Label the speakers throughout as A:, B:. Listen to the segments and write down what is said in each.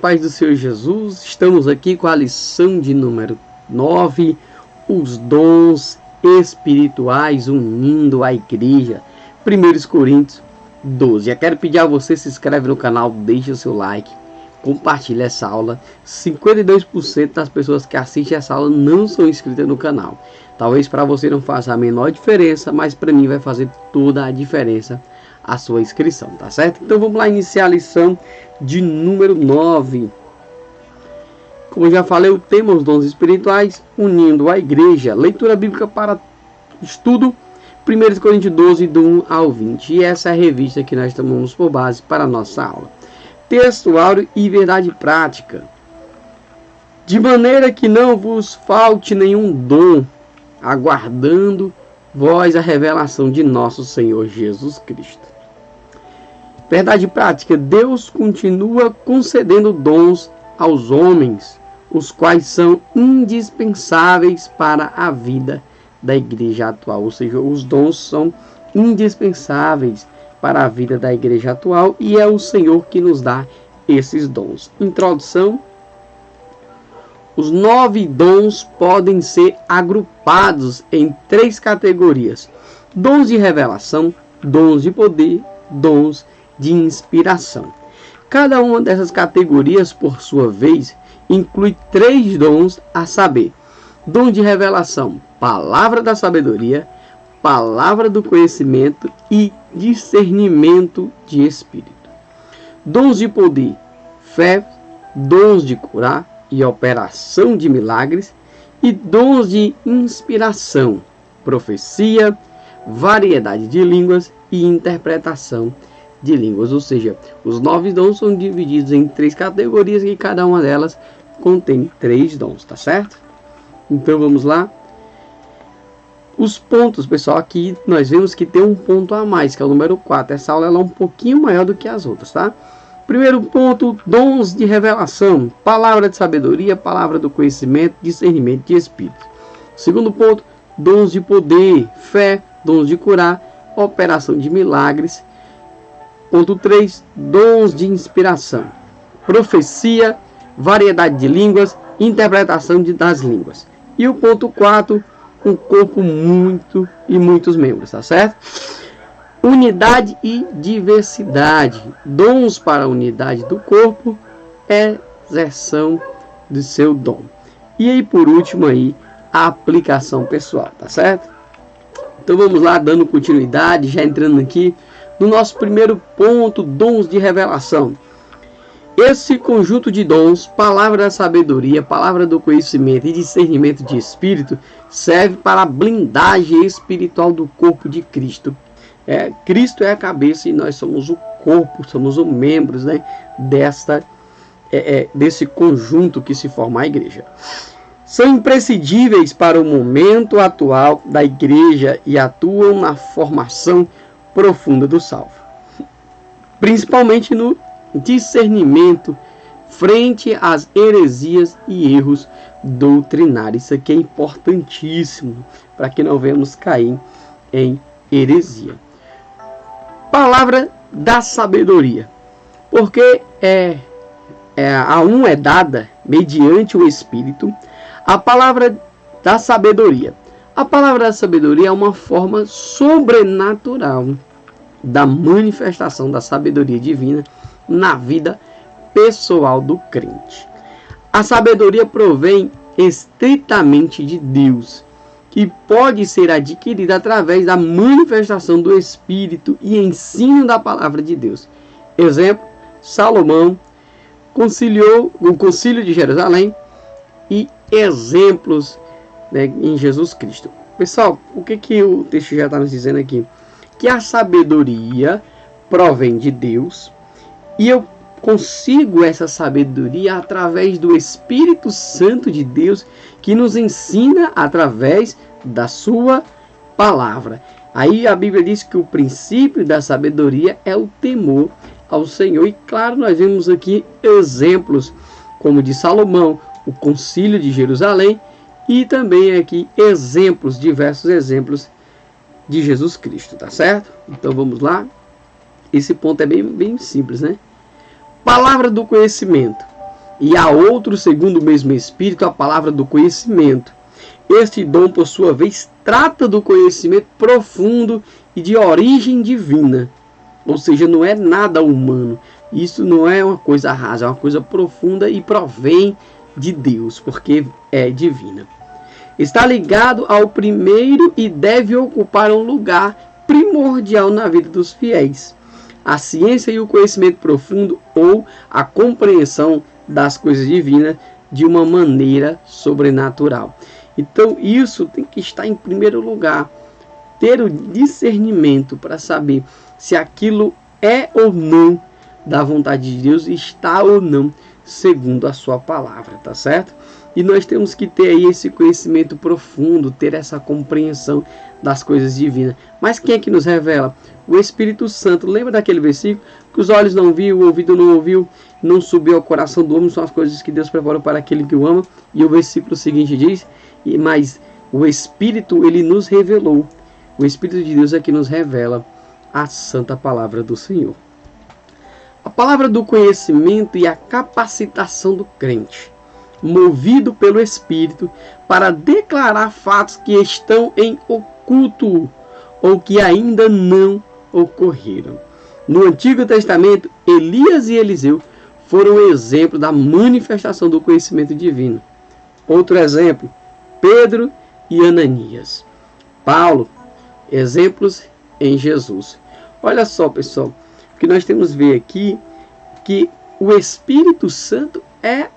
A: Paz do Senhor Jesus, estamos aqui com a lição de número 9, os dons espirituais unindo a igreja, 1 Coríntios 12. Eu quero pedir a você, se inscreve no canal, deixa o seu like, compartilha essa aula. 52% das pessoas que assistem essa aula não são inscritas no canal. Talvez para você não faça a menor diferença, mas para mim vai fazer toda a diferença a sua inscrição, tá certo? Então vamos lá iniciar a lição de número 9. Como eu já falei, o tema os dons espirituais unindo a igreja. Leitura bíblica para estudo 1 Coríntios 12, do 1 ao 20. E essa é a revista que nós tomamos por base para a nossa aula. Textuário e verdade prática. De maneira que não vos falte nenhum dom, aguardando vós a revelação de nosso Senhor Jesus Cristo. Verdade prática. Deus continua concedendo dons aos homens, os quais são indispensáveis para a vida da igreja atual. Ou seja, os dons são indispensáveis para a vida da igreja atual e é o Senhor que nos dá esses dons. Introdução. Os 9 dons podem ser agrupados em 3 categorias: dons de revelação, dons de poder, dons de inspiração. Cada uma dessas categorias, por sua vez, inclui 3 dons, a saber: dom de revelação, palavra da sabedoria, palavra do conhecimento e discernimento de espírito. Dons de poder, fé, dons de curar e operação de milagres, e dons de inspiração, profecia, variedade de línguas e interpretação de línguas. Ou seja, os 9 dons são divididos em 3 categorias e cada uma delas contém 3 dons, tá certo? Então vamos lá. Os pontos, pessoal, aqui nós vemos que tem um ponto a mais, que é o número 4. Essa aula ela é um pouquinho maior do que as outras, tá? Primeiro ponto, dons de revelação, palavra de sabedoria, palavra do conhecimento, discernimento de espírito. Segundo ponto, dons de poder, fé, dons de curar, operação de milagres. Ponto 3, dons de inspiração, profecia, variedade de línguas, interpretação das línguas. E o ponto 4, um corpo muitos membros, tá certo? Unidade e diversidade, dons para a unidade do corpo, exerção do seu dom. E aí, por último, aí, a aplicação pessoal, tá certo? Então vamos lá, dando continuidade, já entrando aqui no nosso primeiro ponto, dons de revelação. Esse conjunto de dons, palavra da sabedoria, palavra do conhecimento e discernimento de espírito, serve para a blindagem espiritual do corpo de Cristo. Cristo é a cabeça e nós somos o corpo, somos os membros, né, desse conjunto que se forma a igreja. São imprescindíveis para o momento atual da igreja e atuam na formação profunda do salvo, principalmente no discernimento frente às heresias e erros doutrinários. Isso aqui é importantíssimo para que não venhamos cair em heresia. Palavra da sabedoria, porque a um é dada mediante o Espírito a palavra da sabedoria. A palavra da sabedoria é uma forma sobrenatural da manifestação da sabedoria divina na vida pessoal do crente. A sabedoria provém estritamente de Deus, que pode ser adquirida através da manifestação do Espírito e ensino da palavra de Deus. Exemplo, Salomão conciliou o Concílio de Jerusalém e exemplos, né, em Jesus Cristo. Pessoal, o que o texto já está nos dizendo aqui? Que a sabedoria provém de Deus e eu consigo essa sabedoria através do Espírito Santo de Deus, que nos ensina através da sua palavra. Aí a Bíblia diz que o princípio da sabedoria é o temor ao Senhor. E claro, nós vemos aqui exemplos como de Salomão, o Concílio de Jerusalém, e também aqui exemplos, diversos exemplos de Jesus Cristo, tá certo? Então vamos lá. Esse ponto é bem simples, né? Palavra do conhecimento. E a outro, segundo o mesmo Espírito, a palavra do conhecimento. Este dom, por sua vez, trata do conhecimento profundo e de origem divina. Ou seja, não é nada humano. Isso não é uma coisa rasa, é uma coisa profunda e provém de Deus, porque é divina. Está ligado ao primeiro e deve ocupar um lugar primordial na vida dos fiéis. A ciência e o conhecimento profundo ou a compreensão das coisas divinas de uma maneira sobrenatural. Então isso tem que estar em primeiro lugar. Ter o discernimento para saber se aquilo é ou não da vontade de Deus, está ou não segundo a sua palavra, tá certo? E nós temos que ter aí esse conhecimento profundo, ter essa compreensão das coisas divinas. Mas quem é que nos revela? O Espírito Santo. Lembra daquele versículo? Que os olhos não viu, o ouvido não ouviu, não subiu ao coração do homem, são as coisas que Deus preparou para aquele que o ama. E o versículo seguinte diz, mas o Espírito, ele nos revelou. O Espírito de Deus é que nos revela a santa palavra do Senhor. A palavra do conhecimento e a capacitação do crente, movido pelo Espírito para declarar fatos que estão em oculto ou que ainda não ocorreram. No Antigo Testamento, Elias e Eliseu foram exemplo da manifestação do conhecimento divino. Outro exemplo, Pedro e Ananias. Paulo, exemplos em Jesus. Olha só, pessoal, o que nós temos a ver aqui, que o Espírito Santo é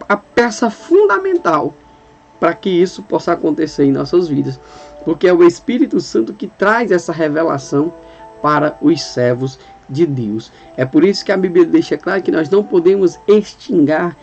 A: a peça fundamental para que isso possa acontecer em nossas vidas, porque é o Espírito Santo que traz essa revelação para os servos de Deus. É por isso que a Bíblia deixa claro que nós não podemos extinguir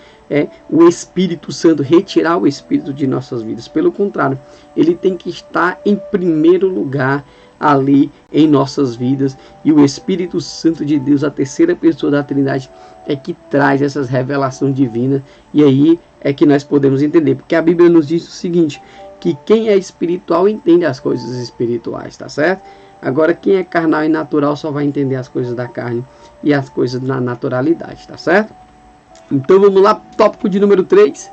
A: o Espírito Santo, retirar o Espírito de nossas vidas. Pelo contrário, ele tem que estar em primeiro lugar ali em nossas vidas, e o Espírito Santo de Deus, a terceira pessoa da Trindade, é que traz essas revelações divinas, e aí é que nós podemos entender, porque a Bíblia nos diz o seguinte, que quem é espiritual entende as coisas espirituais, tá certo? Agora quem é carnal e natural só vai entender as coisas da carne e as coisas da naturalidade, tá certo? Então vamos lá, tópico de número 3,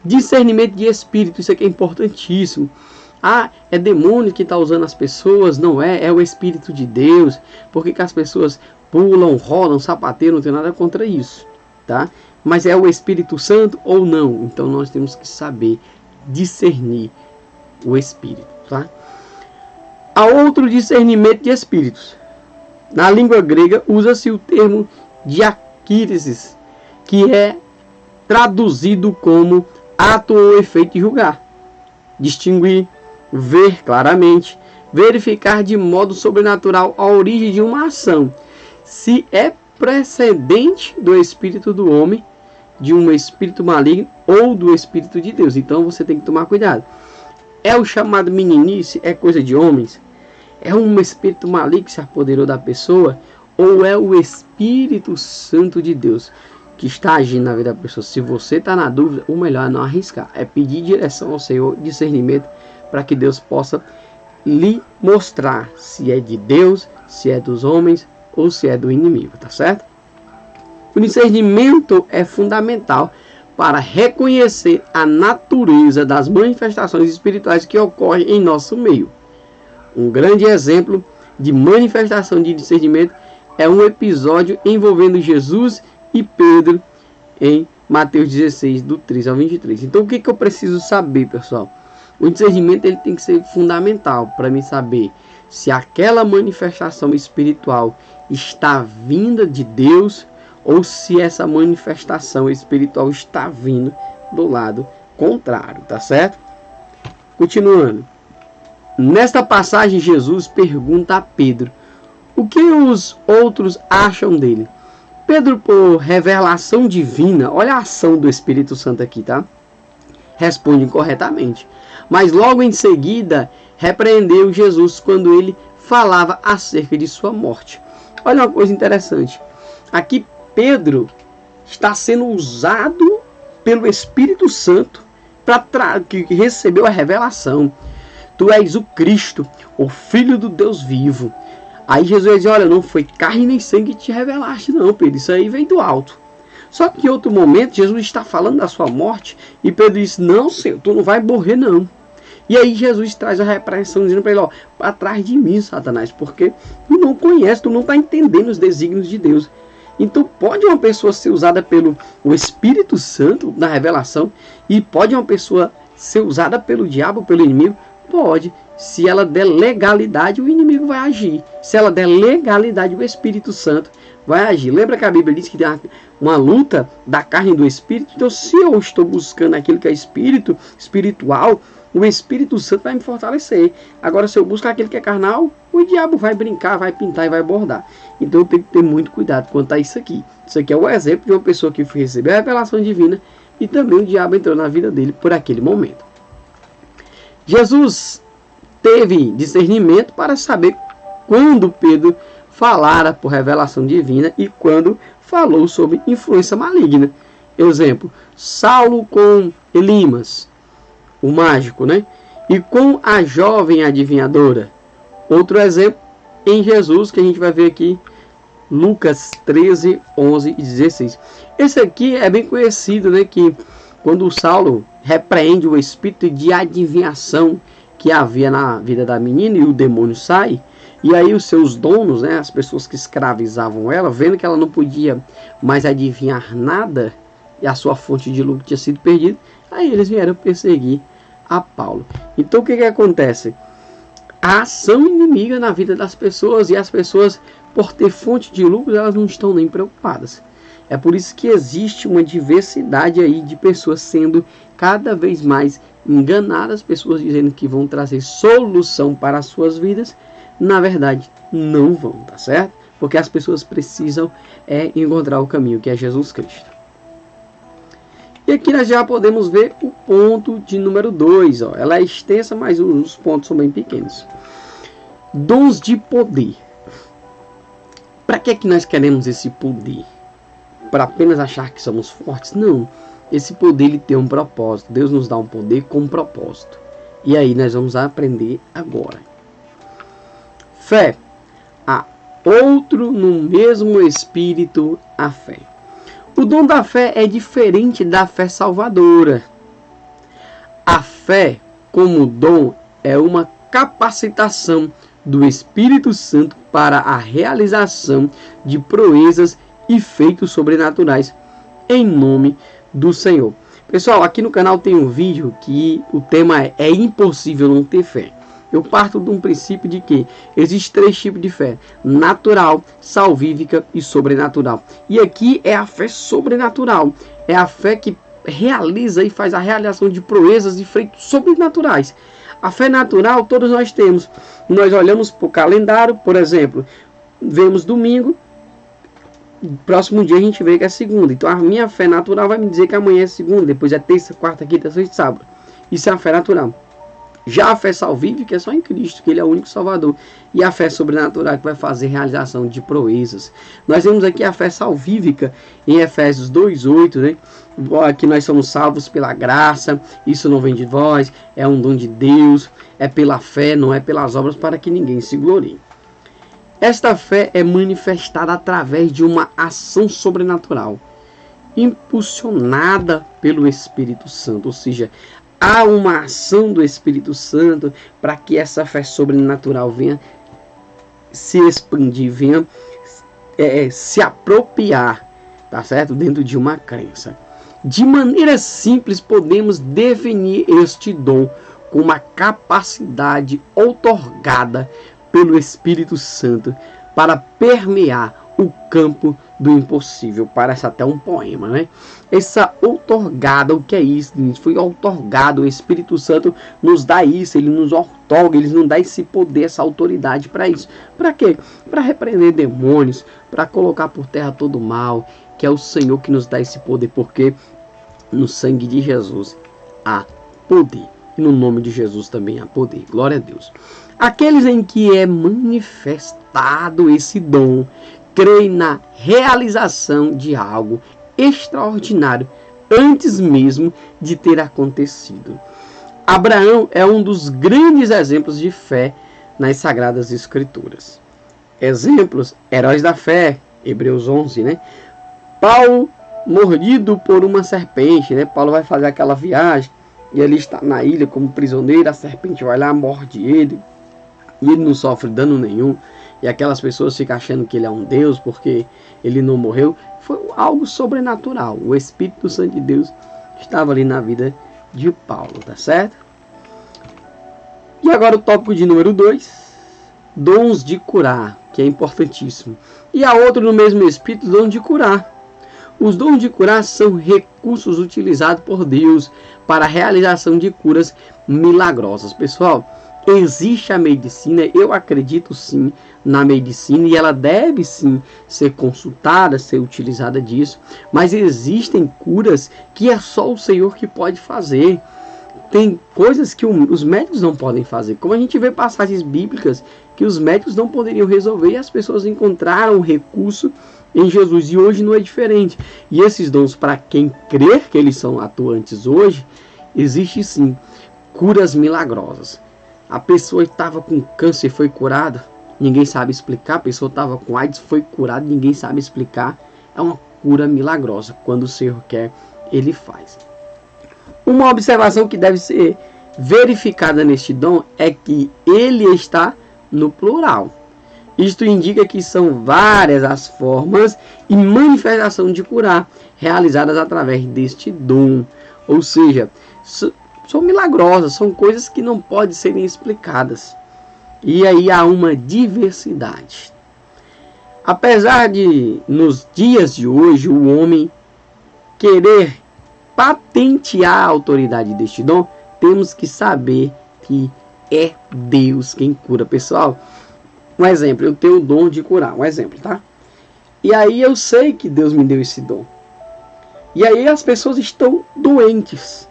A: discernimento de espírito. Isso aqui é importantíssimo. Ah, é demônio que está usando as pessoas? Não é, é o Espírito de Deus. Por que as pessoas pulam, rolam, sapateiam? Não tem nada contra isso, tá? Mas é o Espírito Santo ou não? Então nós temos que saber discernir o Espírito, tá? Há outro discernimento de espíritos. Na língua grega usa-se o termo diakrisis, que é traduzido como ato ou efeito de julgar, distinguir, ver claramente, verificar de modo sobrenatural a origem de uma ação, se é precedente do espírito do homem, de um espírito maligno ou do espírito de Deus. Então você tem que tomar cuidado. É o chamado meninice? É coisa de homens? É um espírito maligno que se apoderou da pessoa? Ou é o Espírito Santo de Deus que está agindo na vida da pessoa? Se você está na dúvida, o melhor é não arriscar. É pedir direção ao Senhor, discernimento, para que Deus possa lhe mostrar se é de Deus, se é dos homens ou se é do inimigo, tá certo? O discernimento é fundamental para reconhecer a natureza das manifestações espirituais que ocorrem em nosso meio. Um grande exemplo de manifestação de discernimento é um episódio envolvendo Jesus e Pedro em Mateus 16, do 3 ao 23. Então o que eu preciso saber, pessoal? O discernimento ele tem que ser fundamental para mim saber se aquela manifestação espiritual está vinda de Deus ou se essa manifestação espiritual está vindo do lado contrário, tá certo? Continuando. Nesta passagem, Jesus pergunta a Pedro o que os outros acham dele. Pedro, por revelação divina, olha a ação do Espírito Santo aqui, tá? Responde incorretamente. Mas logo em seguida, repreendeu Jesus quando ele falava acerca de sua morte. Olha uma coisa interessante. Aqui Pedro está sendo usado pelo Espírito Santo que recebeu a revelação. Tu és o Cristo, o Filho do Deus vivo. Aí Jesus diz, olha, não foi carne nem sangue que te revelaste não, Pedro. Isso aí veio do alto. Só que em outro momento, Jesus está falando da sua morte e Pedro diz, não, Senhor, tu não vai morrer não. E aí Jesus traz a repreensão dizendo para ele, ó, para trás de mim, Satanás, porque tu não conhece, tu não está entendendo os desígnios de Deus. Então pode uma pessoa ser usada pelo Espírito Santo na revelação e pode uma pessoa ser usada pelo diabo, pelo inimigo? Pode. Se ela der legalidade, o inimigo vai agir. Se ela der legalidade, o Espírito Santo vai agir. Lembra que a Bíblia diz que tem uma luta da carne e do Espírito? Então se eu estou buscando aquilo que é espiritual, o Espírito Santo vai me fortalecer. Agora se eu busco aquilo que é carnal, o diabo vai brincar, vai pintar e vai bordar. Então eu tenho que ter muito cuidado quanto a isso aqui. Isso aqui é o exemplo de uma pessoa que recebeu a revelação divina e também o diabo entrou na vida dele por aquele momento. Jesus teve discernimento para saber quando Pedro falara por revelação divina e quando falou sobre influência maligna. Exemplo, Saulo com Elimas, o mágico, né? E com a jovem adivinhadora. Outro exemplo em Jesus que a gente vai ver aqui, Lucas 13, 11 e 16. Esse aqui é bem conhecido, né? Que quando o Saulo repreende o espírito de adivinhação que havia na vida da menina e o demônio sai, e aí os seus donos, né, as pessoas que escravizavam ela, vendo que ela não podia mais adivinhar nada e a sua fonte de lucro tinha sido perdida, aí eles vieram perseguir a Paulo. Então o que acontece? A ação inimiga na vida das pessoas, e as pessoas, por ter fonte de lucro, elas não estão nem preocupadas. É por isso que existe uma diversidade aí de pessoas sendo cada vez mais enganadas, pessoas dizendo que vão trazer solução para as suas vidas, na verdade não vão, tá certo? Porque as pessoas precisam encontrar o caminho que é Jesus Cristo. E aqui nós já podemos ver o ponto de número 2, ó. Ela é extensa, mas os pontos são bem pequenos. Dons de poder. Para que nós queremos esse poder? Para apenas achar que somos fortes? Não. Esse poder ele tem um propósito. Deus nos dá um poder com um propósito. E aí nós vamos aprender agora. Fé. Há outro no mesmo espírito, a fé. O dom da fé é diferente da fé salvadora. A fé, como dom, é uma capacitação do Espírito Santo para a realização de proezas e feitos sobrenaturais em nome do Senhor. Pessoal, aqui no canal tem um vídeo que o tema é impossível não ter fé. Eu parto de um princípio de que existem 3 tipos de fé: natural, salvífica e sobrenatural. E aqui é a fé sobrenatural. É a fé que realiza e faz a realização de proezas e feitos sobrenaturais. A fé natural todos nós temos. Nós olhamos para o calendário, por exemplo, vemos domingo, próximo dia a gente vê que é segunda. Então a minha fé natural vai me dizer que amanhã é segunda, depois é terça, quarta, quinta, sexta e sábado. Isso é a fé natural. Já a fé salvífica é só em Cristo, que Ele é o único Salvador. E a fé sobrenatural que vai fazer realização de proezas. Nós vemos aqui a fé salvífica em Efésios 2:8, né? Que nós somos salvos pela graça, isso não vem de vós, é um dom de Deus, é pela fé, não é pelas obras, para que ninguém se glorie. Esta fé é manifestada através de uma ação sobrenatural, impulsionada pelo Espírito Santo, ou seja, há uma ação do Espírito Santo para que essa fé sobrenatural venha se expandir, venha se apropriar, tá certo? Dentro de uma crença. De maneira simples, podemos definir este dom como uma capacidade outorgada pelo Espírito Santo para permear o campo do impossível. Parece até um poema, né? Essa outorgada, o que é isso? Foi outorgado, o Espírito Santo nos dá isso, ele nos outorga, ele nos dá esse poder, essa autoridade para isso. Para quê? Para repreender demônios, para colocar por terra todo o mal, que é o Senhor que nos dá esse poder, porque no sangue de Jesus há poder, e no nome de Jesus também há poder. Glória a Deus. Aqueles em que é manifestado esse dom, creem na realização de algo extraordinário antes mesmo de ter acontecido. Abraão é um dos grandes exemplos de fé nas Sagradas Escrituras. Exemplos: heróis da fé, Hebreus 11, né? Paulo mordido por uma serpente, né? Paulo vai fazer aquela viagem e ele está na ilha como prisioneiro, a serpente vai lá, morde ele e ele não sofre dano nenhum. E aquelas pessoas ficam achando que ele é um Deus porque ele não morreu. Foi algo sobrenatural. O Espírito Santo de Deus estava ali na vida de Paulo, tá certo? E agora o tópico de número 2, dons de curar, que é importantíssimo. E a outro no mesmo Espírito, dom de curar. Os dons de curar são recursos utilizados por Deus para a realização de curas milagrosas. Pessoal, existe a medicina, eu acredito sim na medicina e ela deve sim ser consultada, ser utilizada disso, mas existem curas que é só o Senhor que pode fazer. Tem coisas que os médicos não podem fazer, como a gente vê passagens bíblicas que os médicos não poderiam resolver e as pessoas encontraram o recurso em Jesus, e hoje não é diferente. E esses dons, para quem crer que eles são atuantes hoje, existe sim curas milagrosas. A pessoa estava com câncer e foi curada, ninguém sabe explicar. A pessoa estava com AIDS, foi curada, ninguém sabe explicar. É uma cura milagrosa. Quando o Senhor quer, Ele faz. Uma observação que deve ser verificada neste dom é que ele está no plural. Isto indica que são várias as formas e manifestação de curar realizadas através deste dom. Ou seja, são milagrosas, são coisas que não podem serem explicadas. E aí há uma diversidade. Apesar de, nos dias de hoje, o homem querer patentear a autoridade deste dom, temos que saber que é Deus quem cura. Pessoal, um exemplo, eu tenho o dom de curar, um exemplo, tá? E aí eu sei que Deus me deu esse dom. E aí as pessoas estão doentes.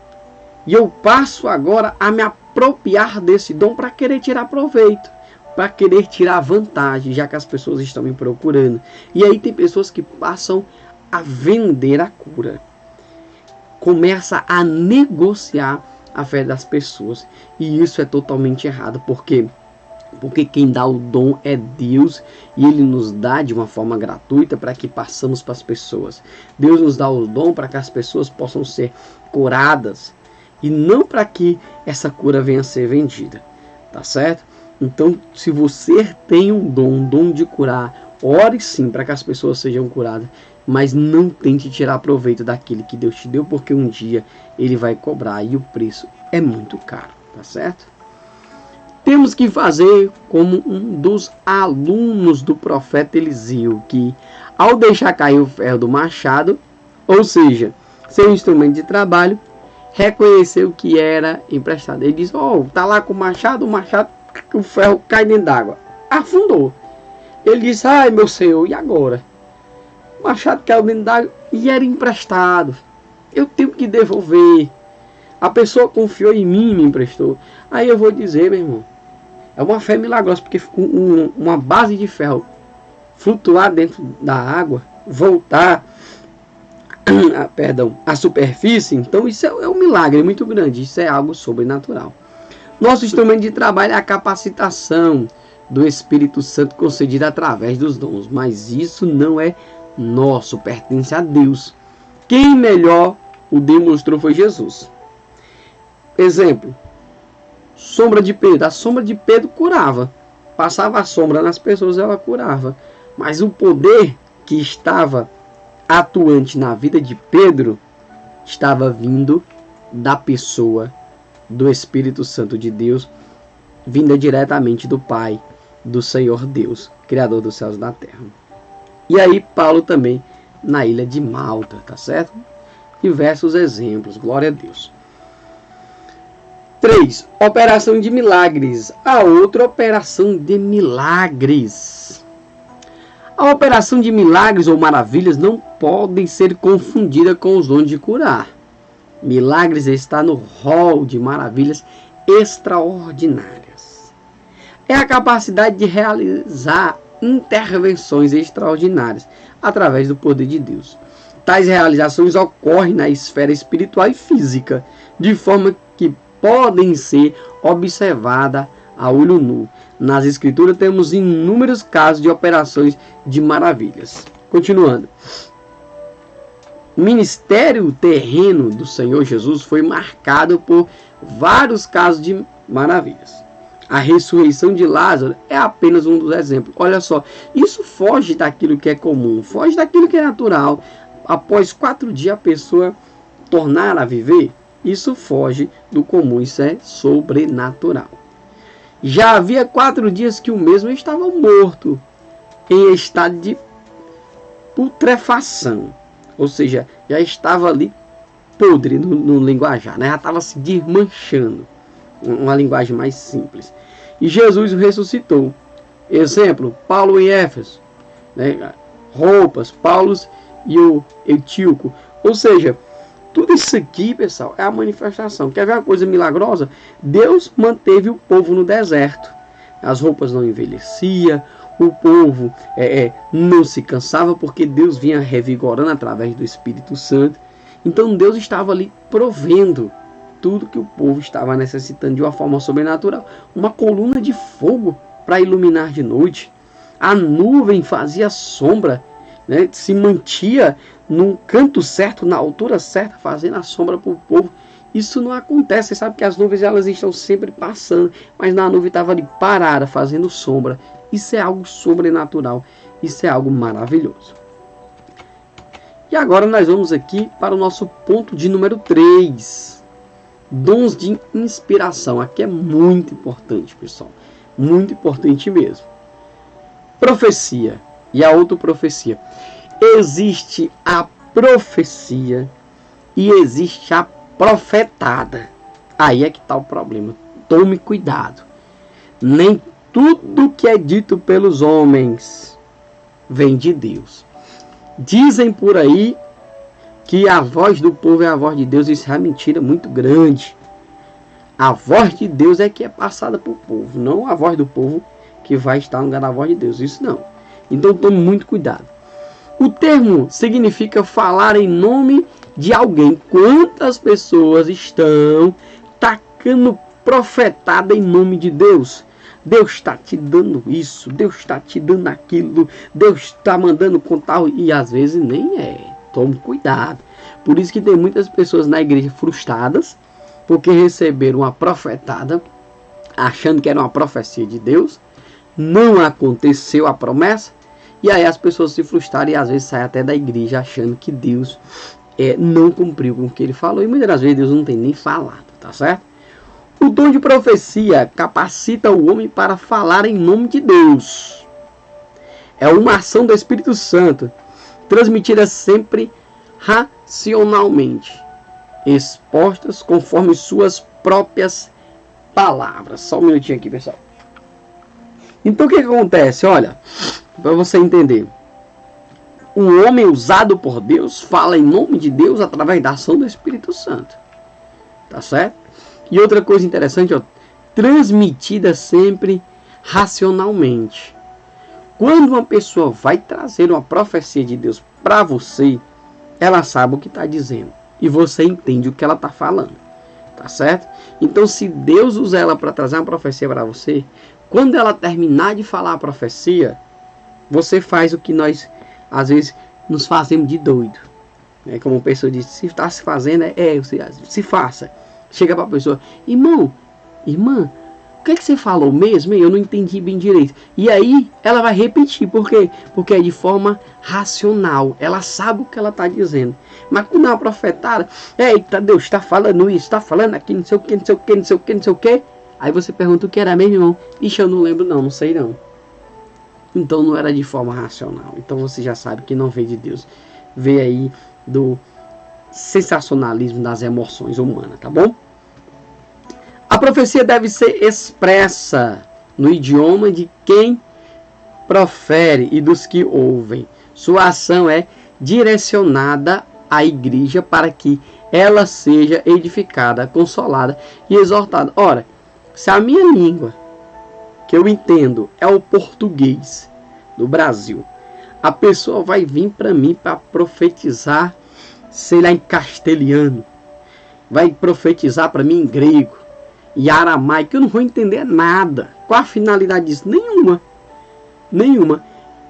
A: E eu passo agora a me apropriar desse dom para querer tirar proveito, para querer tirar vantagem, já que as pessoas estão me procurando. E aí tem pessoas que passam a vender a cura. Começa a negociar a fé das pessoas. E isso é totalmente errado. Porque quem dá o dom é Deus. E Ele nos dá de uma forma gratuita para que passamos para as pessoas. Deus nos dá o dom para que as pessoas possam ser curadas. E não para que essa cura venha a ser vendida. Tá certo? Então, se você tem um dom de curar, ore sim para que as pessoas sejam curadas. Mas não tente tirar proveito daquele que Deus te deu, porque um dia Ele vai cobrar e o preço é muito caro, tá certo? Temos que fazer como um dos alunos do profeta Eliseu, que ao deixar cair o ferro do machado, ou seja, seu instrumento de trabalho, reconheceu que era emprestado. Ele diz, tá lá com o machado, o ferro cai dentro d'água. Afundou. Ele disse, ai meu Senhor, e agora? O machado caiu dentro d'água e era emprestado. Eu tenho que devolver. A pessoa confiou em mim e me emprestou. Aí eu vou dizer, meu irmão, é uma fé milagrosa, porque uma base de ferro flutuar dentro da água, voltar à superfície, então isso é um milagre muito grande, isso é algo sobrenatural. Nosso instrumento de trabalho é a capacitação do Espírito Santo concedida através dos dons, mas isso não é nosso, pertence a Deus. Quem melhor o demonstrou foi Jesus. Exemplo, sombra de Pedro. A sombra de Pedro curava. Passava a sombra nas pessoas, ela curava. Mas o poder que estava atuante na vida de Pedro estava vindo da pessoa do Espírito Santo de Deus, vinda diretamente do Pai, do Senhor Deus, Criador dos céus e da terra. E aí Paulo também na ilha de Malta, tá certo? Diversos exemplos, glória a Deus. 3. Operação de milagres. A outra operação de milagres. A operação de milagres ou maravilhas não podem ser confundida com os dons de curar. Milagres está no rol de maravilhas extraordinárias. É a capacidade de realizar intervenções extraordinárias através do poder de Deus. Tais realizações ocorrem na esfera espiritual e física, de forma que podem ser observadas a olho nu. Nas Escrituras temos inúmeros casos de operações de maravilhas. Continuando. O ministério terreno do Senhor Jesus foi marcado por vários casos de maravilhas. A ressurreição de Lázaro é apenas um dos exemplos. Olha só, isso foge daquilo que é comum, foge daquilo que é natural. Após 4 dias a pessoa tornar a viver, isso foge do comum, isso é sobrenatural. Já havia 4 dias que o mesmo estava morto, em estado de putrefação. Ou seja, já estava ali podre no linguajar, né? Já estava se desmanchando. Uma linguagem mais simples. E Jesus o ressuscitou. Exemplo, Paulo em Éfeso, né? Roupas, Paulo e o Etíoco. Ou seja, tudo isso aqui, pessoal, é a manifestação. Quer ver uma coisa milagrosa? Deus manteve o povo no deserto. As roupas não envelheciam, o povo não se cansava, porque Deus vinha revigorando através do Espírito Santo. Então Deus estava ali provendo tudo que o povo estava necessitando de uma forma sobrenatural. Uma coluna de fogo para iluminar de noite. A nuvem fazia sombra, né? Se mantia num canto certo, na altura certa, fazendo a sombra para o povo. Isso não acontece. Você sabe que as nuvens elas estão sempre passando, mas na nuvem estava ali parada, fazendo sombra. Isso é algo sobrenatural. Isso é algo maravilhoso. E agora nós vamos aqui para o nosso ponto de número 3. Dons de inspiração. Aqui é muito importante, pessoal. Muito importante mesmo. Profecia. E a outra profecia. Existe a profecia e existe a profetada. Aí é que está o problema. Tome cuidado. Nem tudo que é dito pelos homens vem de Deus. Dizem por aí que a voz do povo é a voz de Deus. Isso é uma mentira muito grande. A voz de Deus é que é passada para o povo, não a voz do povo que vai estar no lugar da voz de Deus. Isso não. Então tome muito cuidado. O termo significa falar em nome de alguém. Quantas pessoas estão tacando profetada em nome de Deus? Deus está te dando isso, Deus está te dando aquilo, Deus está mandando contar, e às vezes nem é. Tome cuidado. Por isso que tem muitas pessoas na igreja frustradas, porque receberam uma profetada, achando que era uma profecia de Deus, não aconteceu a promessa, e aí as pessoas se frustraram e às vezes saem até da igreja achando que Deus não cumpriu com o que ele falou, e muitas das vezes Deus não tem nem falado, tá certo? O dom de profecia capacita o homem para falar em nome de Deus. É uma ação do Espírito Santo, transmitida sempre racionalmente, expostas conforme suas próprias palavras. Só um minutinho aqui, pessoal. Então o que acontece? Olha, para você entender. O homem usado por Deus fala em nome de Deus através da ação do Espírito Santo. Tá certo? E outra coisa interessante, ó, transmitida sempre racionalmente. Quando uma pessoa vai trazer uma profecia de Deus para você, ela sabe o que está dizendo. E você entende o que ela está falando. Tá certo? Então, se Deus usa ela para trazer uma profecia para você, quando ela terminar de falar a profecia, você faz o que nós, às vezes, nos fazemos de doido. Como a pessoa diz, se está se fazendo, se faça. Chega para a pessoa, irmão, irmã, o que é que você falou mesmo? Eu não entendi bem direito. E aí ela vai repetir, por quê? Porque é de forma racional, ela sabe o que ela está dizendo. Mas quando é uma profetada, eita, Deus está falando isso, está falando aqui, não sei o que, não sei o que, não sei o que, não sei o que. Aí você pergunta o que era mesmo, irmão? Ixi, eu não lembro não sei não. Então não era de forma racional. Então você já sabe que não veio de Deus. Veio aí do sensacionalismo das emoções humanas, tá bom? A profecia deve ser expressa no idioma de quem profere e dos que ouvem. Sua ação é direcionada à igreja para que ela seja edificada, consolada e exortada. Ora, se a minha língua, que eu entendo, é o português do Brasil, a pessoa vai vir para mim para profetizar, sei lá, em castelhano, vai profetizar para mim em grego e aramaico, eu não vou entender nada. Qual a finalidade disso? Nenhuma. Nenhuma.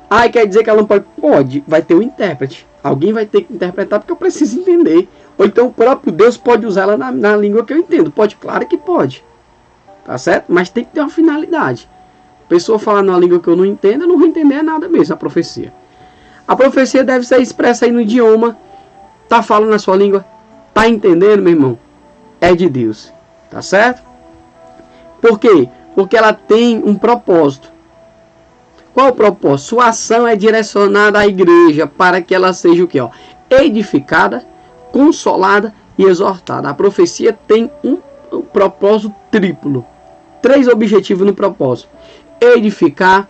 A: Aí quer dizer que ela não pode? Pode, vai ter um intérprete. Alguém vai ter que interpretar porque eu preciso entender. Ou então o próprio Deus pode usá-la na língua que eu entendo. Pode, claro que pode. Tá certo? Mas tem que ter uma finalidade. A pessoa falar numa língua que eu não entendo, eu não vou entender nada mesmo a profecia. A profecia deve ser expressa aí no idioma. Tá falando a sua língua? Tá entendendo, meu irmão? É de Deus. Tá certo? Por quê? Porque ela tem um propósito. Qual o propósito? Sua ação é direcionada à igreja para que ela seja o quê? Ó, edificada, consolada e exortada. A profecia tem um propósito triplo. 3 objetivos no propósito: edificar,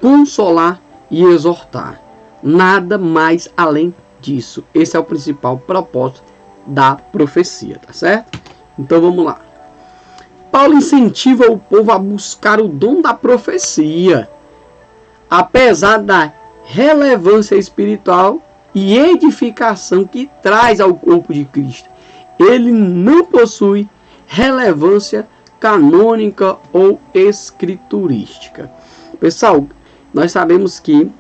A: consolar e exortar. Nada mais além disso. Esse é o principal propósito da profecia, tá certo? Então vamos lá. Paulo incentiva o povo a buscar o dom da profecia, apesar da relevância espiritual e edificação que traz ao corpo de Cristo. Ele não possui relevância canônica ou escriturística. Pessoal, nós sabemos que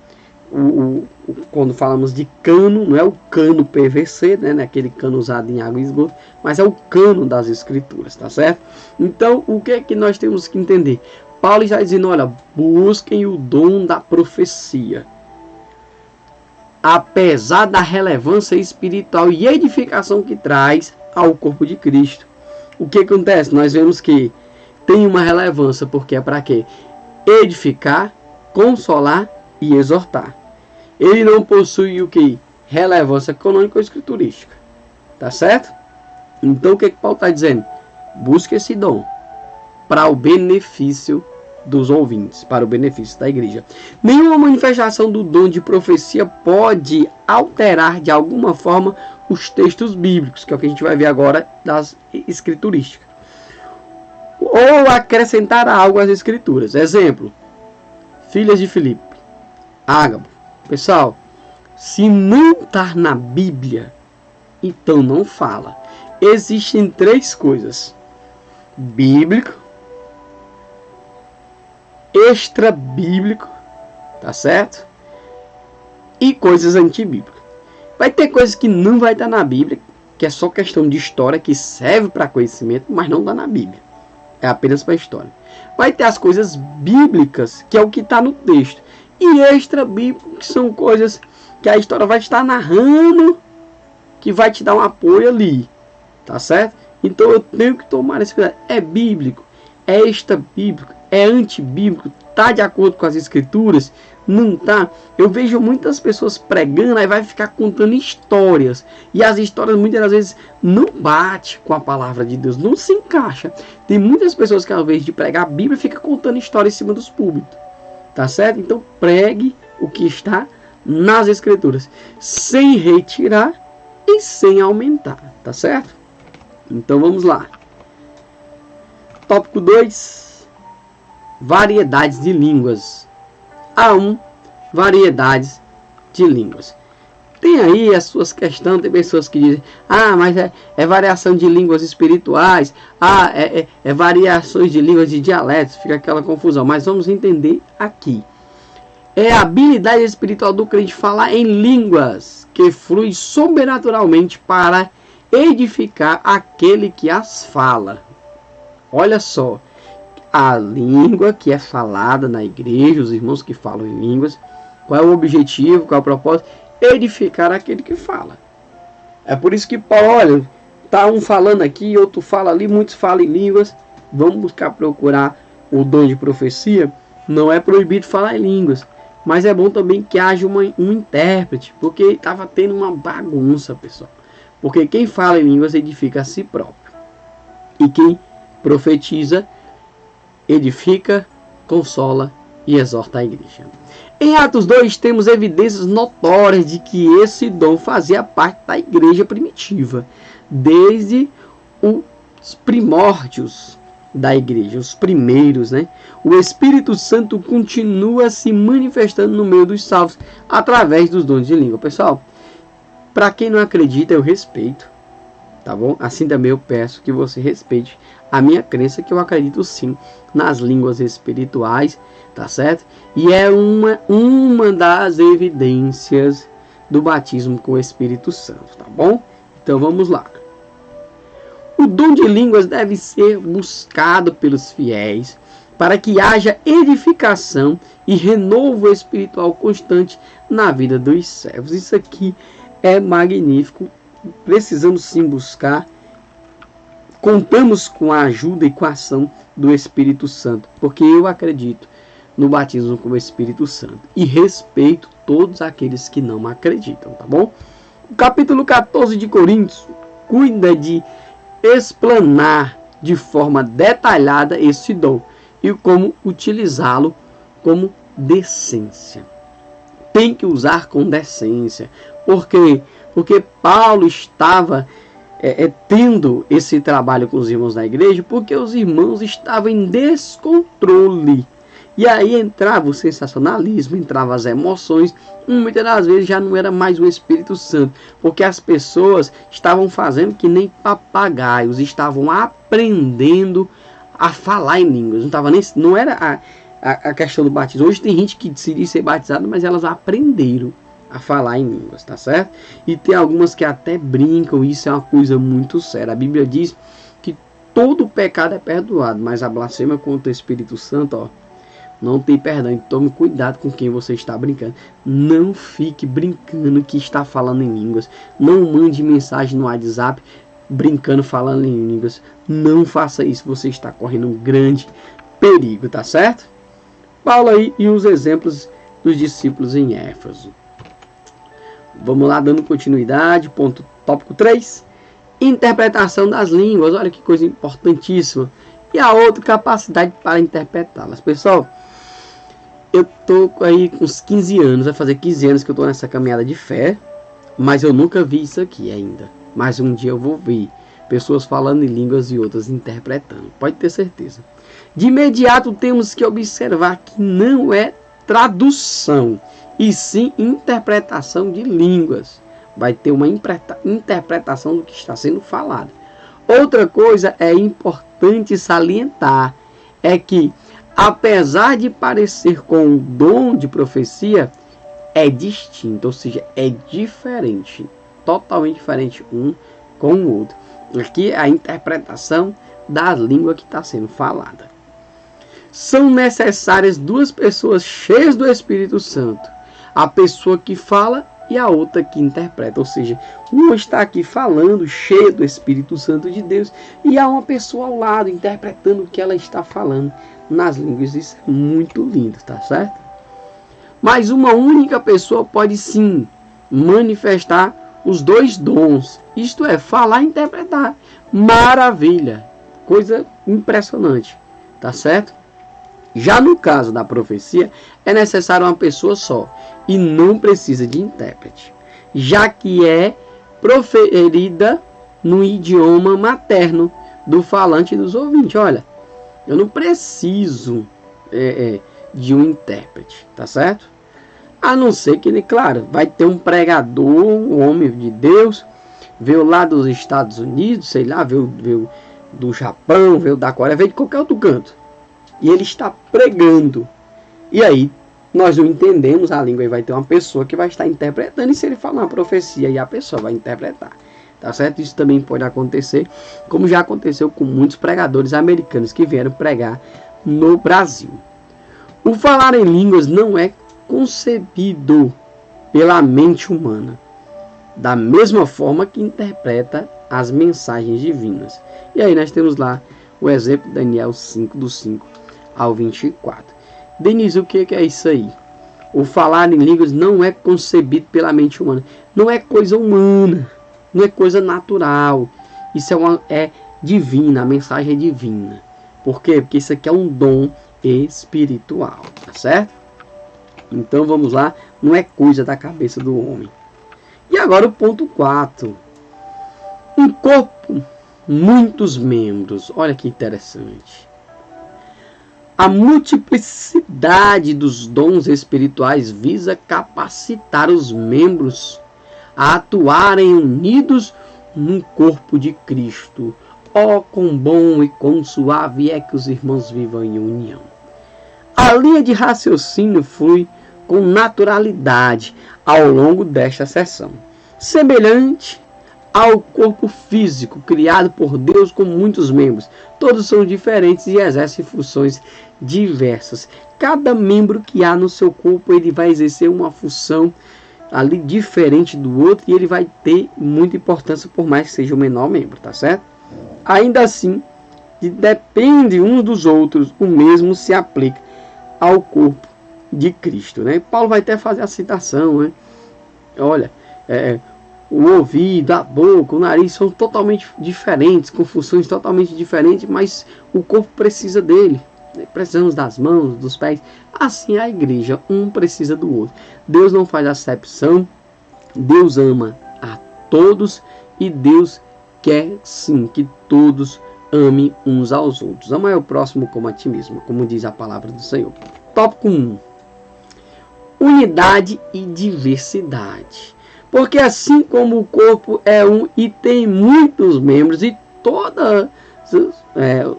A: quando falamos de cano, não é o cano PVC, né, aquele cano usado em água e esgoto, mas é o cano das escrituras, tá certo? Então, o que é que nós temos que entender? Paulo está dizendo, olha, busquem o dom da profecia, apesar da relevância espiritual e edificação que traz ao corpo de Cristo. O que acontece? Nós vemos que tem uma relevância, porque é para quê? Edificar, consolar e exortar. Ele não possui o que? Relevância canônica ou escriturística. Tá certo? Então o que Paulo está dizendo? Busque esse dom para o benefício dos ouvintes, para o benefício da igreja. Nenhuma manifestação do dom de profecia pode alterar de alguma forma os textos bíblicos, que é o que a gente vai ver agora das escriturísticas, ou acrescentar algo às escrituras. Exemplo: filhas de Filipe, Ágabo. Pessoal, se não está na Bíblia, então não fala. Existem 3 coisas: bíblico, extra bíblico, tá certo? E coisas antibíblicas. Vai ter coisas que não vai estar na Bíblia, que é só questão de história, que serve para conhecimento, mas não está na Bíblia. É apenas para história. Vai ter as coisas bíblicas, que é o que está no texto. E extra bíblico, que são coisas que a história vai estar narrando, que vai te dar um apoio ali. Tá certo? Então eu tenho que tomar esse cuidado. É bíblico, é extra bíblico, é antibíblico, tá de acordo com as escrituras? Não tá? Eu vejo muitas pessoas pregando, aí vai ficar contando histórias. E as histórias muitas das vezes não batem com a palavra de Deus, não se encaixa. Tem muitas pessoas que ao invés de pregar a Bíblia, fica contando história em cima dos púlpitos. Tá certo? Então pregue o que está nas escrituras, sem retirar e sem aumentar. Tá certo? Então vamos lá. Tópico 2. Variedades de línguas. A1. Variedades de línguas. Tem aí as suas questões. Tem pessoas que dizem: ah, mas é variação de línguas espirituais. Ah, é variações de línguas de dialetos. Fica aquela confusão. Mas vamos entender aqui. É a habilidade espiritual do crente falar em línguas, que flui sobrenaturalmente para edificar aquele que as fala. Olha só. A língua que é falada na igreja, os irmãos que falam em línguas, qual é o objetivo, qual é o propósito? Edificar aquele que fala. É por isso que Paulo, olha, tá um falando aqui, outro fala ali, muitos falam em línguas. Vamos buscar procurar o dom de profecia. Não é proibido falar em línguas, mas é bom também que haja um intérprete, porque estava tendo uma bagunça, pessoal. Porque quem fala em línguas edifica a si próprio, e quem profetiza edifica, consola e exorta a igreja. Em Atos 2 temos evidências notórias de que esse dom fazia parte da igreja primitiva, desde os primórdios da igreja, os primeiros, né? O Espírito Santo continua se manifestando no meio dos salvos através dos dons de língua. Pessoal, para quem não acredita, eu respeito, tá bom? Assim também eu peço que você respeite a minha crença, que eu acredito sim nas línguas espirituais, tá certo? E é uma das evidências do batismo com o Espírito Santo, tá bom? Então vamos lá. O dom de línguas deve ser buscado pelos fiéis para que haja edificação e renovo espiritual constante na vida dos servos. Isso aqui é magnífico. Precisamos sim buscar. Contamos com a ajuda e com a ação do Espírito Santo, porque eu acredito no batismo com o Espírito Santo e respeito todos aqueles que não acreditam, tá bom? O capítulo 14 de Coríntios cuida de explanar de forma detalhada esse dom e como utilizá-lo como decência. Tem que usar com decência. Por quê? Porque Paulo estava tendo esse trabalho com os irmãos da igreja, porque os irmãos estavam em descontrole. E aí entrava o sensacionalismo, entrava as emoções, muitas das vezes já não era mais o Espírito Santo, porque as pessoas estavam fazendo que nem papagaios, estavam aprendendo a falar em línguas. Não era a questão do batismo. Hoje tem gente que decidiu ser batizada, mas elas aprenderam a falar em línguas, tá certo? E tem algumas que até brincam, isso é uma coisa muito séria. A Bíblia diz que todo pecado é perdoado, mas a blasfêmia contra o Espírito Santo, ó, não tem perdão. Então tome cuidado com quem você está brincando. Não fique brincando que está falando em línguas. Não mande mensagem no WhatsApp brincando falando em línguas. Não faça isso. Você está correndo um grande perigo, tá certo? Paulo aí e os exemplos dos discípulos em Éfeso. Vamos lá, dando continuidade. Tópico 3. Interpretação das línguas. Olha que coisa importantíssima. E a outra, capacidade para interpretá-las. Pessoal, eu tô aí com uns 15 anos, vai fazer 15 anos que eu tô nessa caminhada de fé, mas eu nunca vi isso aqui ainda. Mas um dia eu vou ver pessoas falando em línguas e outras interpretando, pode ter certeza. De imediato temos que observar que não é tradução, e sim interpretação de línguas. Vai ter uma interpretação do que está sendo falado. Outra coisa é importante salientar, é que apesar de parecer com o dom de profecia, é distinto, ou seja, é diferente, totalmente diferente um com o outro. Aqui é a interpretação da língua que está sendo falada. São necessárias duas pessoas cheias do Espírito Santo, a pessoa que fala e a outra que interpreta, ou seja, uma está aqui falando, cheio do Espírito Santo de Deus, e há uma pessoa ao lado interpretando o que ela está falando nas línguas. Isso é muito lindo, tá certo? Mas uma única pessoa pode sim manifestar os dois dons, isto é, falar e interpretar. Maravilha, coisa impressionante, tá certo? Já no caso da profecia, é necessário uma pessoa só e não precisa de intérprete, já que é proferida no idioma materno do falante e dos ouvintes. Olha, eu não preciso de um intérprete, tá certo? A não ser que ele, claro, vai ter um pregador, um homem de Deus, veio lá dos Estados Unidos, sei lá, veio do Japão, veio da Coreia, veio de qualquer outro canto. E ele está pregando. E aí, nós não entendemos a língua e vai ter uma pessoa que vai estar interpretando. E se ele falar uma profecia, e a pessoa vai interpretar. Tá certo? Isso também pode acontecer, como já aconteceu com muitos pregadores americanos que vieram pregar no Brasil. O falar em línguas não é concebido pela mente humana, da mesma forma que interpreta as mensagens divinas. E aí nós temos lá o exemplo de Daniel 5, do 5 ao 24. Denise, o que é isso aí? O falar em línguas não é concebido pela mente humana. Não é coisa humana. Não é coisa natural. Isso é divina. A mensagem é divina. Por quê? Porque isso aqui é um dom espiritual. Tá certo? Então vamos lá. Não é coisa da cabeça do homem. E agora o ponto 4. Um corpo, muitos membros. Olha que interessante. A multiplicidade dos dons espirituais visa capacitar os membros a atuarem unidos num corpo de Cristo. Oh, quão bom e quão suave é que os irmãos vivam em união. A linha de raciocínio flui com naturalidade ao longo desta sessão. Semelhante ao corpo físico criado por Deus com muitos membros. Todos são diferentes e exercem funções diversas. Cada membro que há no seu corpo, ele vai exercer uma função ali diferente do outro e ele vai ter muita importância, por mais que seja o menor membro, tá certo? Ainda assim, depende uns dos outros, o mesmo se aplica ao corpo de Cristo, né? Paulo vai até fazer a citação, né? Olha, o ouvido, a boca, o nariz são totalmente diferentes, com funções totalmente diferentes, mas o corpo precisa dele. Precisamos das mãos, dos pés. Assim a igreja, um precisa do outro. Deus não faz acepção, Deus ama a todos e Deus quer sim que todos amem uns aos outros. Ama o próximo como a ti mesmo, como diz a palavra do Senhor. Tópico 1. Unidade e diversidade. Porque assim como o corpo é um e tem muitos membros, e todos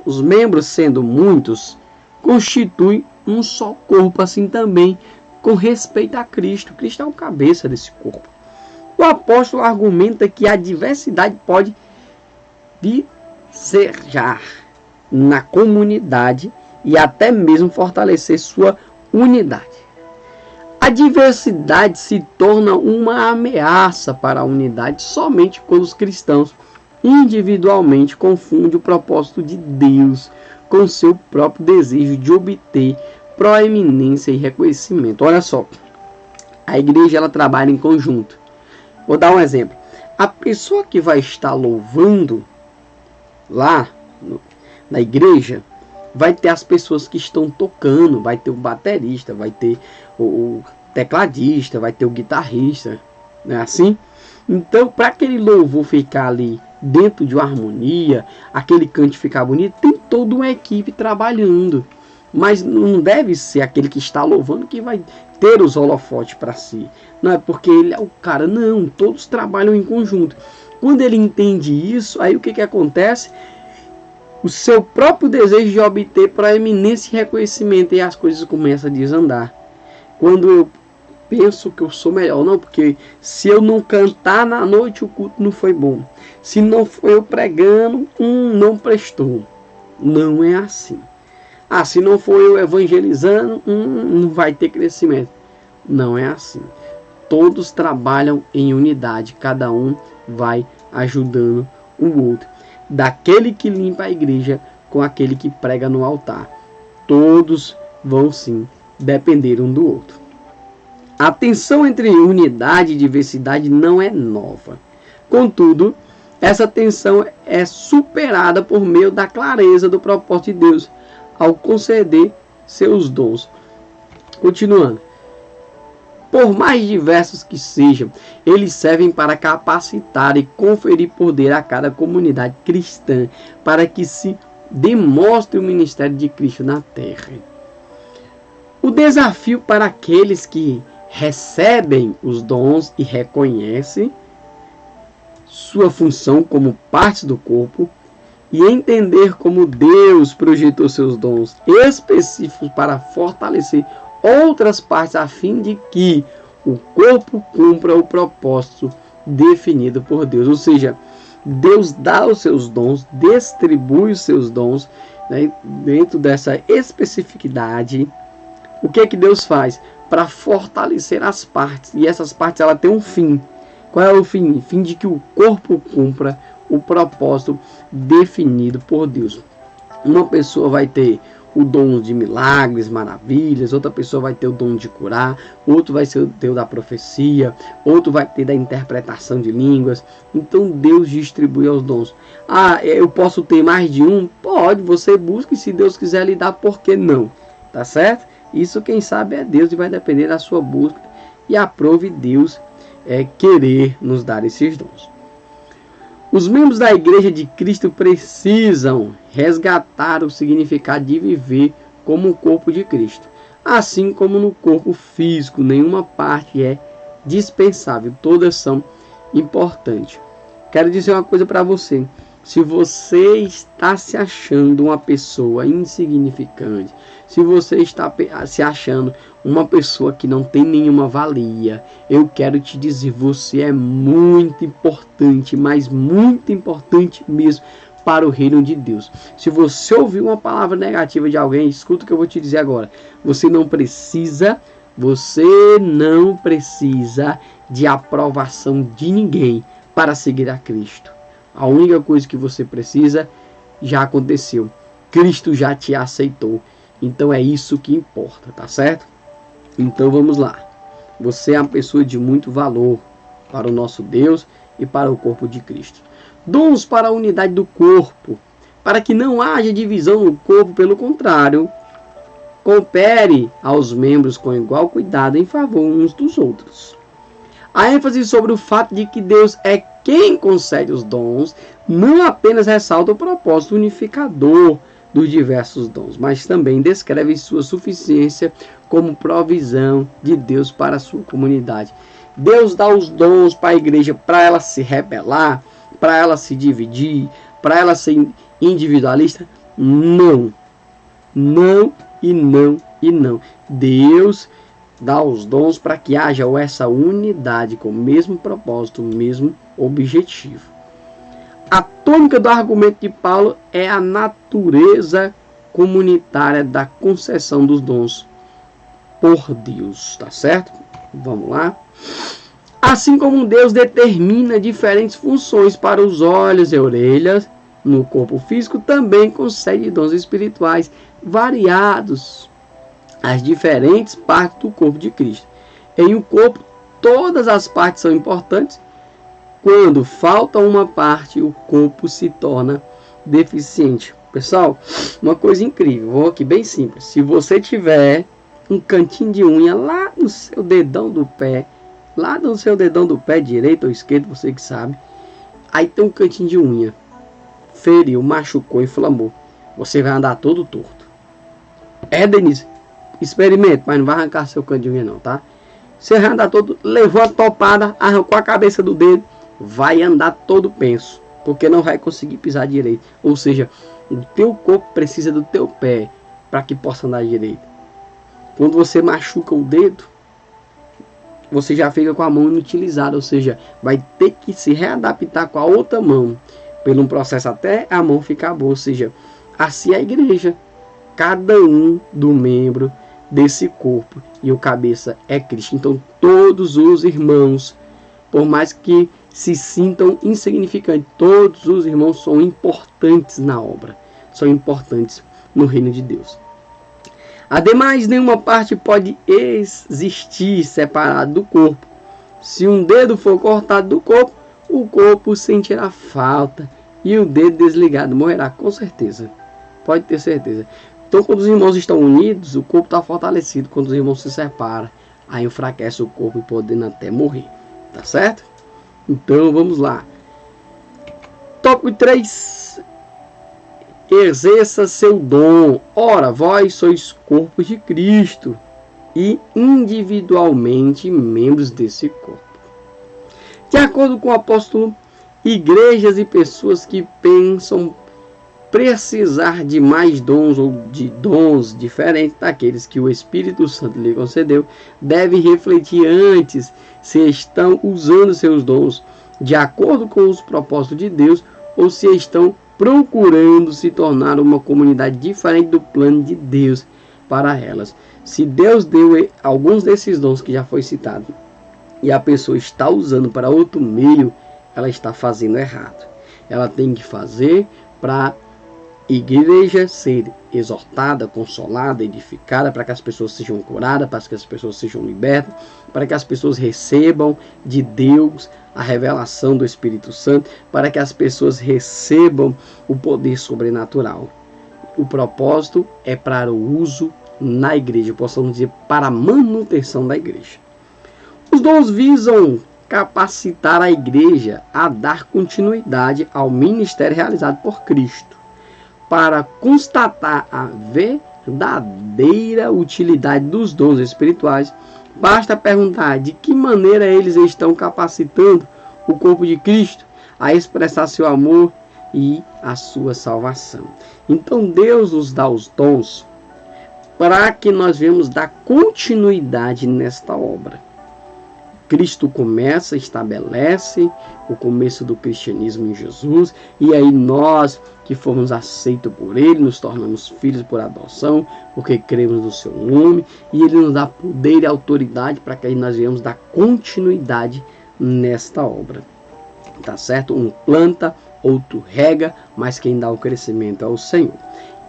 A: os membros sendo muitos, constitui um só corpo, assim também com respeito a Cristo. Cristo é o cabeça desse corpo. O apóstolo argumenta que a diversidade pode vicejar na comunidade e até mesmo fortalecer sua unidade. A diversidade se torna uma ameaça para a unidade somente quando os cristãos individualmente confundem o propósito de Deus com seu próprio desejo de obter proeminência e reconhecimento. Olha só, a igreja ela trabalha em conjunto. Vou dar um exemplo. A pessoa que vai estar louvando lá na igreja, vai ter as pessoas que estão tocando, vai ter o baterista, vai ter o tecladista, vai ter o guitarrista, não é assim? Então, para aquele louvor ficar ali dentro de uma harmonia, aquele cante ficar bonito, tem toda uma equipe trabalhando. Mas não deve ser aquele que está louvando que vai ter os holofotes para si. Não é porque ele é o cara, não, todos trabalham em conjunto. Quando ele entende isso, aí o que acontece? O seu próprio desejo de obter proeminência e reconhecimento, e as coisas começam a desandar. Quando eu penso que eu sou melhor, não, porque se eu não cantar na noite, o culto não foi bom. Se não foi eu pregando, não prestou. Não é assim. Se não for eu evangelizando, não vai ter crescimento. Não é assim. Todos trabalham em unidade, cada um vai ajudando o outro. Daquele que limpa a igreja com aquele que prega no altar. Todos vão sim depender um do outro. A tensão entre unidade e diversidade não é nova. Contudo, essa tensão é superada por meio da clareza do propósito de Deus ao conceder seus dons. Continuando. Por mais diversos que sejam, eles servem para capacitar e conferir poder a cada comunidade cristã, para que se demonstre o ministério de Cristo na terra. O desafio para aqueles que recebem os dons e reconhecem sua função como parte do corpo e entender como Deus projetou seus dons específicos para fortalecer outras partes a fim de que o corpo cumpra o propósito definido por Deus. Ou seja, Deus dá os seus dons, distribui os seus dons, né, dentro dessa especificidade. O que Deus faz? Para fortalecer as partes. E essas partes ela tem um fim. Qual é o fim? O fim de que o corpo cumpra o propósito definido por Deus. Uma pessoa vai ter o dom de milagres, maravilhas, outra pessoa vai ter o dom de curar, outro vai ter o da profecia, outro vai ter da interpretação de línguas. Então Deus distribui os dons. Eu posso ter mais de um? Pode, você busca, e se Deus quiser lhe dar, por que não? Tá certo? Isso quem sabe é Deus, e vai depender da sua busca, e aprove Deus querer nos dar esses dons. Os membros da Igreja de Cristo precisam resgatar o significado de viver como o corpo de Cristo. Assim como no corpo físico, nenhuma parte é dispensável, todas são importantes. Quero dizer uma coisa para você. Se você está se achando uma pessoa insignificante, se você está se achando uma pessoa que não tem nenhuma valia, eu quero te dizer, você é muito importante, mas muito importante mesmo para o reino de Deus. Se você ouvir uma palavra negativa de alguém, escuta o que eu vou te dizer agora. Você não precisa de aprovação de ninguém para seguir a Cristo. A única coisa que você precisa já aconteceu. Cristo já te aceitou. Então é isso que importa, tá certo? Então vamos lá. Você é uma pessoa de muito valor para o nosso Deus e para o corpo de Cristo. Dons para a unidade do corpo, para que não haja divisão no corpo, pelo contrário, coopere aos membros com igual cuidado em favor uns dos outros. A ênfase sobre o fato de que Deus é quem concede os dons não apenas ressalta o propósito unificador dos diversos dons, mas também descreve sua suficiência como provisão de Deus para a sua comunidade. Deus dá os dons para a igreja para ela se rebelar, para ela se dividir, para ela ser individualista? Não. Não e não e não. Deus dá os dons para que haja essa unidade com o mesmo propósito, o mesmo objetivo. A tônica do argumento de Paulo é a natureza comunitária da concessão dos dons por Deus, tá certo? Vamos lá. Assim como Deus determina diferentes funções para os olhos e orelhas no corpo físico, também concede dons espirituais variados às diferentes partes do corpo de Cristo. Em um corpo, todas as partes são importantes. Quando falta uma parte, o corpo se torna deficiente. Pessoal, uma coisa incrível, vou aqui bem simples. Se você tiver um cantinho de unha lá no seu dedão do pé, lá no seu dedão do pé direito ou esquerdo, você que sabe, aí tem um cantinho de unha, feriu, machucou, inflamou, você vai andar todo torto. Denise, experimente, mas não vai arrancar seu canto de unha não, tá? Você vai andar todo, levou a topada, arrancou a cabeça do dedo, vai andar todo penso, porque não vai conseguir pisar direito. Ou seja, o teu corpo precisa do teu pé para que possa andar direito. Quando você machuca o dedo, você já fica com a mão inutilizada, ou seja, vai ter que se readaptar com a outra mão, pelo um processo até a mão ficar boa. Ou seja, assim é a igreja, cada um do membro desse corpo, e o cabeça é Cristo. Então todos os irmãos, por mais que se sintam insignificantes, todos os irmãos são importantes na obra, são importantes no reino de Deus. Ademais, nenhuma parte pode existir separada do corpo. Se um dedo for cortado do corpo, o corpo sentirá falta, e o dedo desligado morrerá, com certeza. Pode ter certeza. Então, quando os irmãos estão unidos, o corpo está fortalecido. Quando os irmãos se separam, aí enfraquece o corpo, podendo até morrer. Tá certo? Então, vamos lá. Tópico 3. Exerça seu dom. Ora, vós sois corpo de Cristo e individualmente membros desse corpo. De acordo com o apóstolo, igrejas e pessoas que pensam precisar de mais dons ou de dons diferentes daqueles que o Espírito Santo lhe concedeu, devem refletir antes se estão usando seus dons de acordo com os propósitos de Deus ou se estão procurando se tornar uma comunidade diferente do plano de Deus para elas. Se Deus deu alguns desses dons que já foi citado e a pessoa está usando para outro meio, ela está fazendo errado. Ela tem que fazer para igreja ser exortada, consolada, edificada, para que as pessoas sejam curadas, para que as pessoas sejam libertas, para que as pessoas recebam de Deus a revelação do Espírito Santo, para que as pessoas recebam o poder sobrenatural. O propósito é para o uso na igreja, possamos dizer, para a manutenção da igreja. Os dons visam capacitar a igreja a dar continuidade ao ministério realizado por Cristo. Para constatar a verdadeira utilidade dos dons espirituais, basta perguntar de que maneira eles estão capacitando o corpo de Cristo a expressar seu amor e a sua salvação. Então Deus nos dá os dons para que nós venhamos dar continuidade nesta obra. Cristo começa, estabelece o começo do cristianismo em Jesus, e aí nós que fomos aceitos por Ele, nos tornamos filhos por adoção, porque cremos no seu nome, e Ele nos dá poder e autoridade para que aí nós venhamos dar continuidade nesta obra. Tá certo? Um planta, outro rega, mas quem dá o crescimento é o Senhor.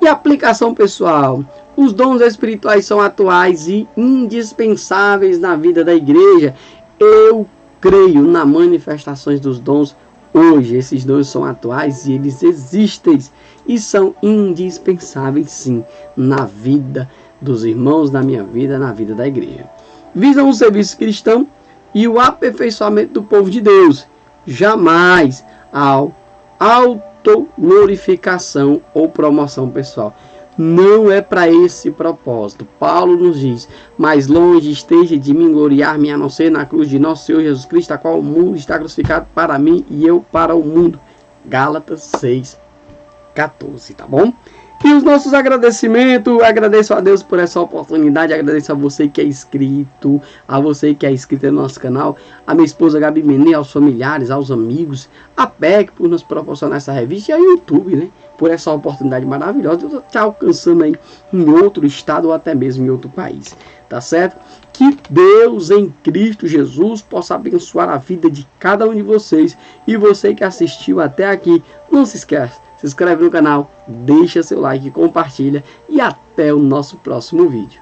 A: E aplicação pessoal: os dons espirituais são atuais e indispensáveis na vida da igreja. Eu creio nas manifestações dos dons hoje. Esses dons são atuais e eles existem e são indispensáveis sim na vida dos irmãos, na minha vida, na vida da igreja. Visam o serviço cristão e o aperfeiçoamento do povo de Deus, jamais ao autoglorificação ou promoção pessoal. Não é para esse propósito. Paulo nos diz: mais longe esteja de mim gloriar-me, a não ser na cruz de nosso Senhor Jesus Cristo, a qual o mundo está crucificado para mim e eu para o mundo. Gálatas 6:14, tá bom? E os nossos agradecimentos: agradeço a Deus por essa oportunidade, agradeço a você que é inscrito, no nosso canal, a minha esposa Gabi Menê, aos familiares, aos amigos, a PEC por nos proporcionar essa revista, e a YouTube, né, por essa oportunidade maravilhosa de estar alcançando aí em outro estado ou até mesmo em outro país, tá certo? Que Deus em Cristo Jesus possa abençoar a vida de cada um de vocês, e você que assistiu até aqui, não se esqueça, se inscreve no canal, deixa seu like, compartilha e até o nosso próximo vídeo.